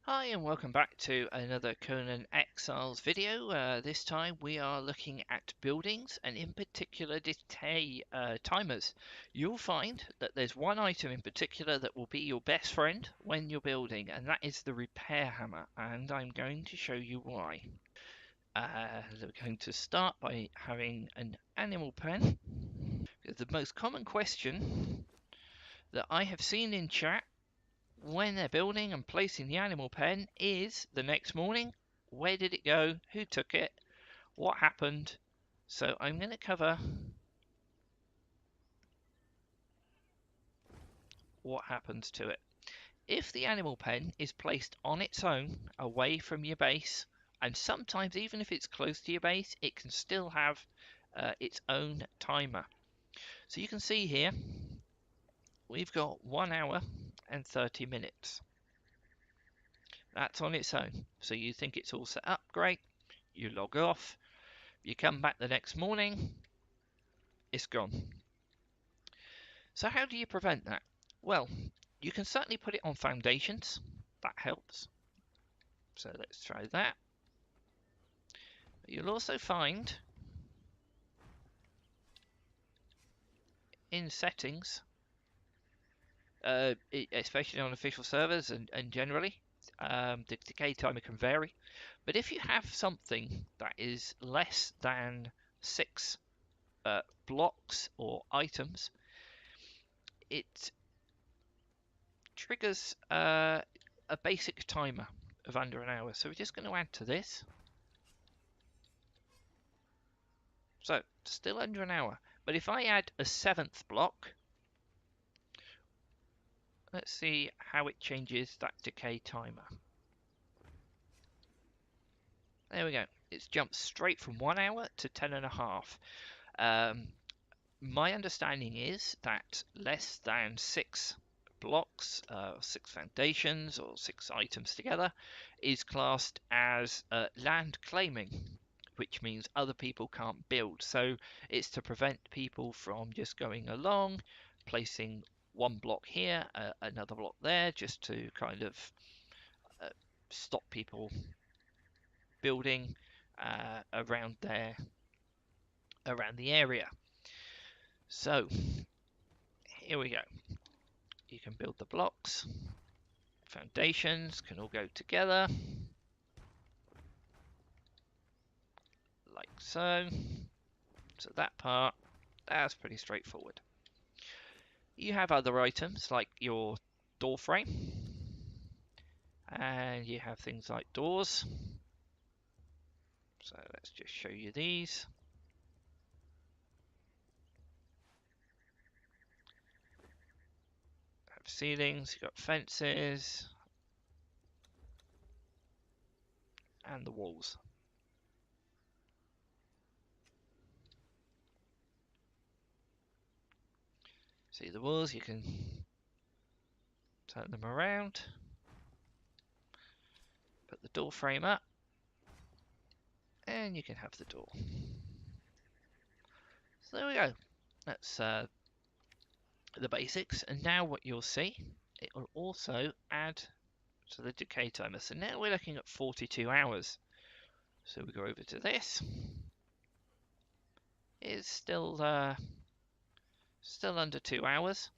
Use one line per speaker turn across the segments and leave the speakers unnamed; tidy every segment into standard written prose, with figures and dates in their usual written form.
Hi and welcome back to another Conan Exiles video. This time we are looking at buildings and in particular decay timers. You'll find that there's one item in particular that will be your best friend when you're building, and that is the repair hammer, and I'm going to show you why. We're going to start by having an animal pen. The most common question that I have seen in chat when they're building and placing the animal pen is the next morning, where did it go, who took it, what happened. So I'm going to cover what happens to it. If the animal pen is placed on its own away from your base, and sometimes even if it's close to your base, it can still have its own timer. So you can see here we've got 1 hour and 30 minutes. That's on its own. So you think it's all set up, great. You log off, you come back the next morning, it's gone. So how do you prevent that? Well, you can certainly put it on foundations, that helps. So let's try that. You'll also find in settings, especially on official servers and generally, the decay timer can vary. But if you have something that is less than 6 blocks or items, it triggers a basic timer of under an hour. So we're just going to add to this. So still under an hour. But if I add a 7th block, let's see how it changes that decay timer. There we go. It's jumped straight from 1 hour to 10.5. My understanding is that less than 6 blocks, 6 foundations or 6 items together is classed as land claiming, which means other people can't build. So it's to prevent people from just going along, placing one block here, another block there, just to kind of stop people building around the area. So here we go. You can build the blocks. Foundations can all go together like so. So that part, that's pretty straightforward. You have other items like your door frame, and you have things like doors. So let's just show you these. Have ceilings, you've got fences, and the walls. See the walls, you can turn them around, put the door frame up, and you can have the door. So there we go. That's the basics. And now what you'll see, it will also add to the decay timer. So now we're looking at 42 hours. So we go over to this. It's still under 2 hours.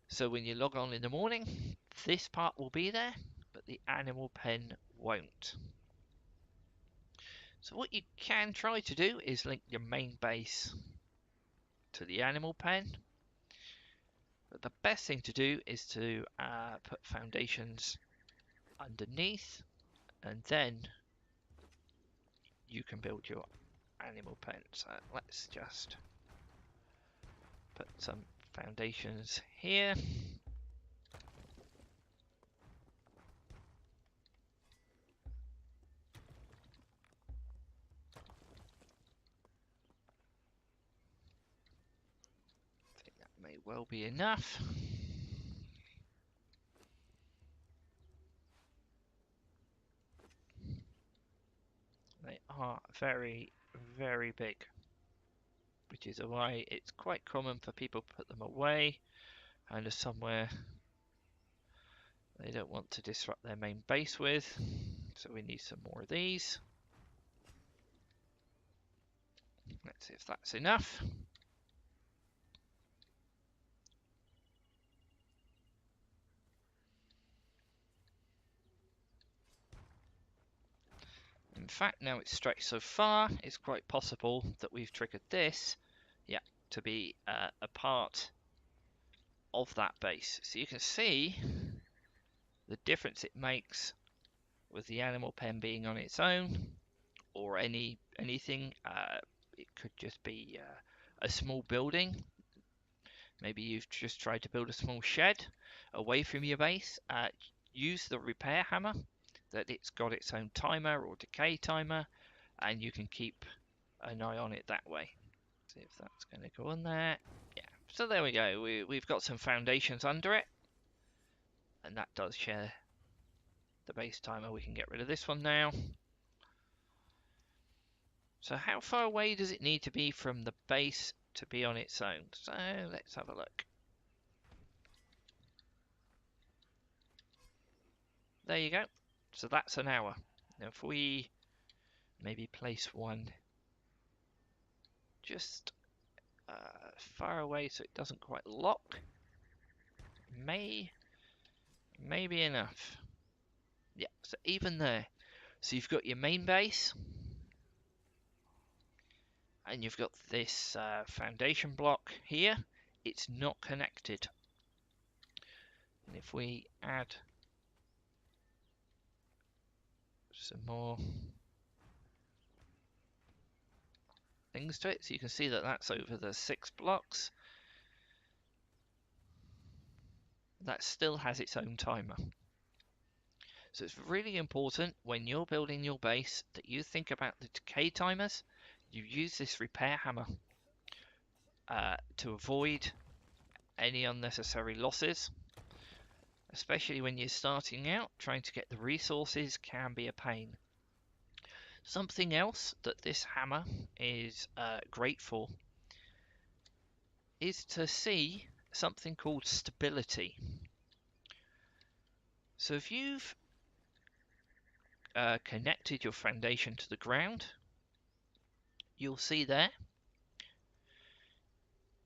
So when you log on in the morning, this part will be there, but the animal pen won't. So what you can try to do is link your main base to the animal pen. But the best thing to do is to put foundations underneath, and then you can build your animal pen. So let's just put some foundations here. I think that may well be enough. They are very, very big, which is why it's quite common for people to put them away and somewhere they don't want to disrupt their main base with, so we need some more of these. Let's see if that's enough. In fact, now it's stretched so far, it's quite possible that we've triggered this, yeah, to be a part of that base. So you can see the difference it makes with the animal pen being on its own, or anything. It could just be a small building. Maybe you've just tried to build a small shed away from your base. Use the repair hammer, that it's got its own timer or decay timer, and you can keep an eye on it that way. See if that's going to go on there. Yeah, so there we go. We've got some foundations under it, and that does share the base timer. We can get rid of this one now. So how far away does it need to be from the base to be on its own? So let's have a look. There you go. So that's an hour. Now if we maybe place one just far away so it doesn't quite lock, maybe enough. Yeah, so even there. So you've got your main base, and you've got this foundation block here. It's not connected. And if we add some more things to it, so you can see that that's over the 6 blocks. That still has its own timer. So it's really important when you're building your base that you think about the decay timers. You use this repair hammer to avoid any unnecessary losses, especially when you're starting out. Trying to get the resources can be a pain. Something else that this hammer is great for is to see something called stability. So if you've connected your foundation to the ground, you'll see there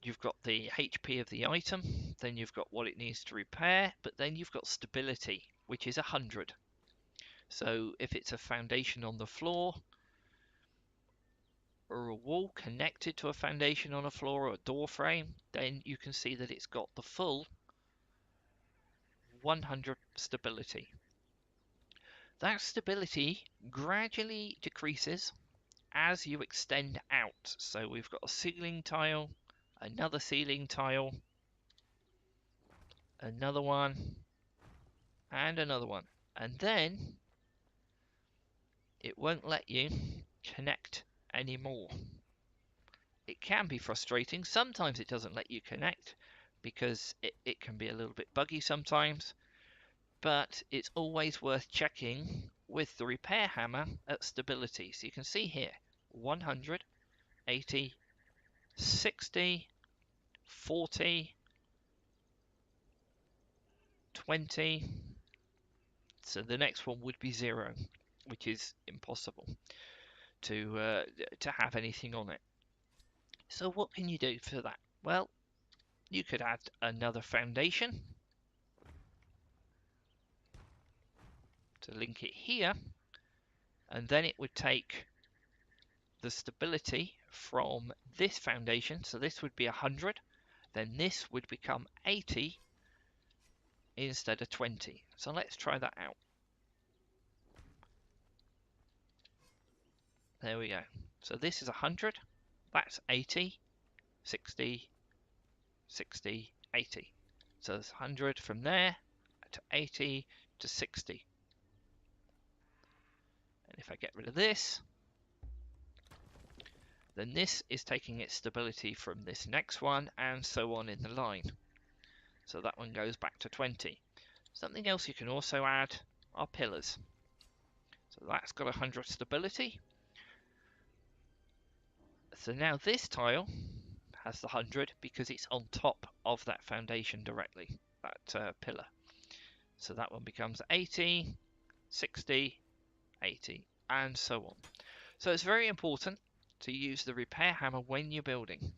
you've got the HP of the item, then you've got what it needs to repair, but then you've got stability, which is 100. So if it's a foundation on the floor, or a wall connected to a foundation on a floor or a door frame, then you can see that it's got the full 100 stability. That stability gradually decreases as you extend out. So we've got a ceiling tile, another ceiling tile, another one, and another one. And then it won't let you connect anymore. It can be frustrating. Sometimes it doesn't let you connect because it can be a little bit buggy sometimes. But it's always worth checking with the repair hammer at stability. So you can see here 100, 80, 60, 40, 20. So the next one would be 0, which is impossible to have anything on it. So what can you do for that? Well, you could add another foundation to link it here, and then it would take the stability from this foundation. So this would be 100, then this would become 80 instead of 20. So let's try that out. There we go. So this is 100, that's 80, 60, 60, 80. So there's 100 from there to 80 to 60. And if I get rid of this, then this is taking its stability from this next one, and so on in the line. So that one goes back to 20. Something else you can also add are pillars. So that's got 100 stability. So now this tile has the 100 because it's on top of that foundation directly, that pillar. So that one becomes 80, 60, 80, and so on. So it's very important to use the repair hammer when you're building.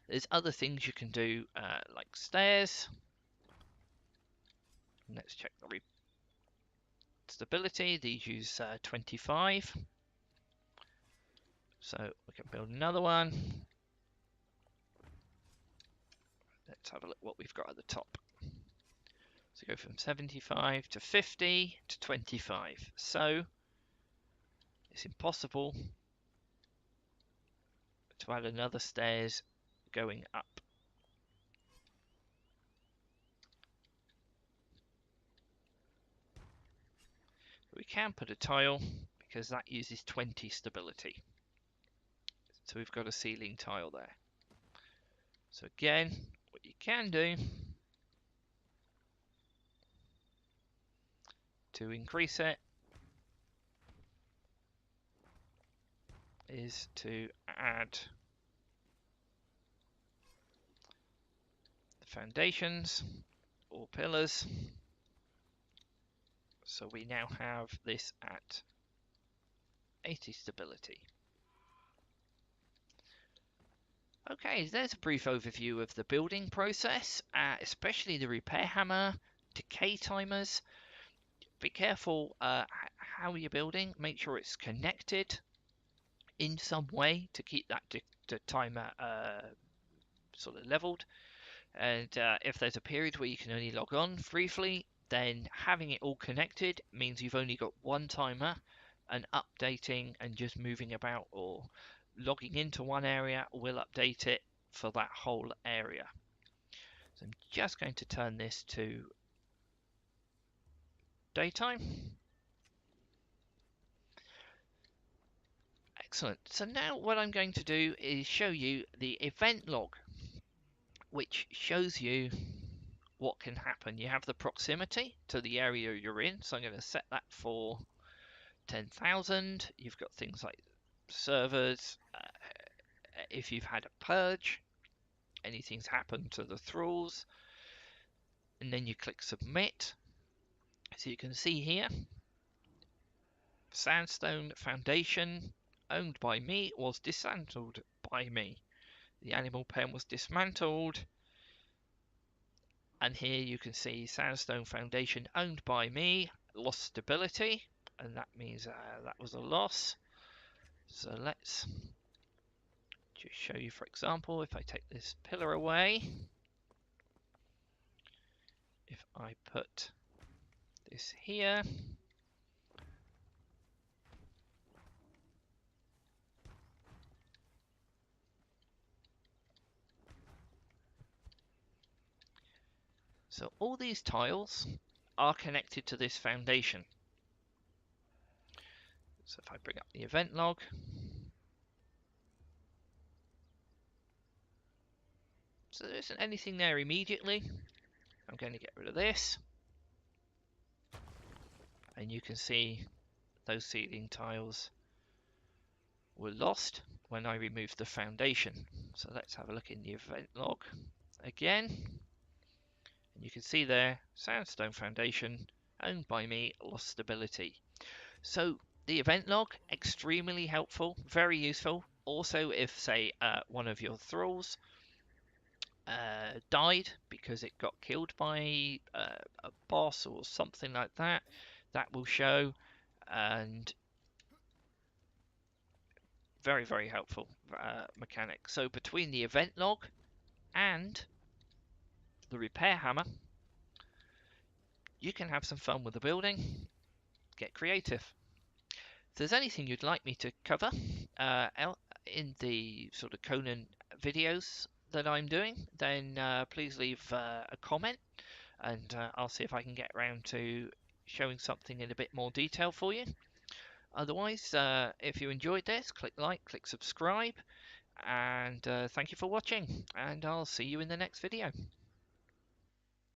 There's other things you can do, like stairs. Let's check the stability. These use 25. So we can build another one. Let's have a look what we've got at the top. So go from 75 to 50 to 25. So it's impossible to add another stairs going up. We can put a tile because that uses 20 stability. So we've got a ceiling tile there. So again, what you can do to increase it is to add the foundations or pillars. So we now have this at 80 stability. Okay, there's a brief overview of the building process, especially the repair hammer, decay timers. Be careful how you're building. Make sure it's connected in some way to keep that timer sort of leveled. And if there's a period where you can only log on briefly, then having it all connected means you've only got one timer, and updating and just moving about or logging into one area will update it for that whole area. So I'm just going to turn this to daytime. Excellent. So now what I'm going to do is show you the event log, which shows you what can happen. You have the proximity to the area you're in, so I'm going to set that for 10,000. You've got things like servers, if you've had a purge, anything's happened to the thralls, and then you click submit. So you can see here, sandstone foundation owned by me was dismantled by me. The animal pen was dismantled, and here you can see sandstone foundation owned by me lost stability, and that means that was a loss. So let's just show you, for example, if I take this pillar away, if I put this here, so all these tiles are connected to this foundation. So if I bring up the event log, so there isn't anything there immediately. I'm going to get rid of this, and you can see those ceiling tiles were lost when I removed the foundation. So let's have a look in the event log again, and you can see there, sandstone foundation owned by me lost stability. So the event log, extremely helpful, very useful. Also, if say one of your thralls died because it got killed by a boss or something like that, that will show, and very, very helpful mechanic. So between the event log and the repair hammer, you can have some fun with the building, get creative. If there's anything you'd like me to cover in the sort of Conan videos that I'm doing, then please leave a comment, and I'll see if I can get around to showing something in a bit more detail for you. Otherwise, if you enjoyed this, click like, click subscribe, and thank you for watching, and I'll see you in the next video.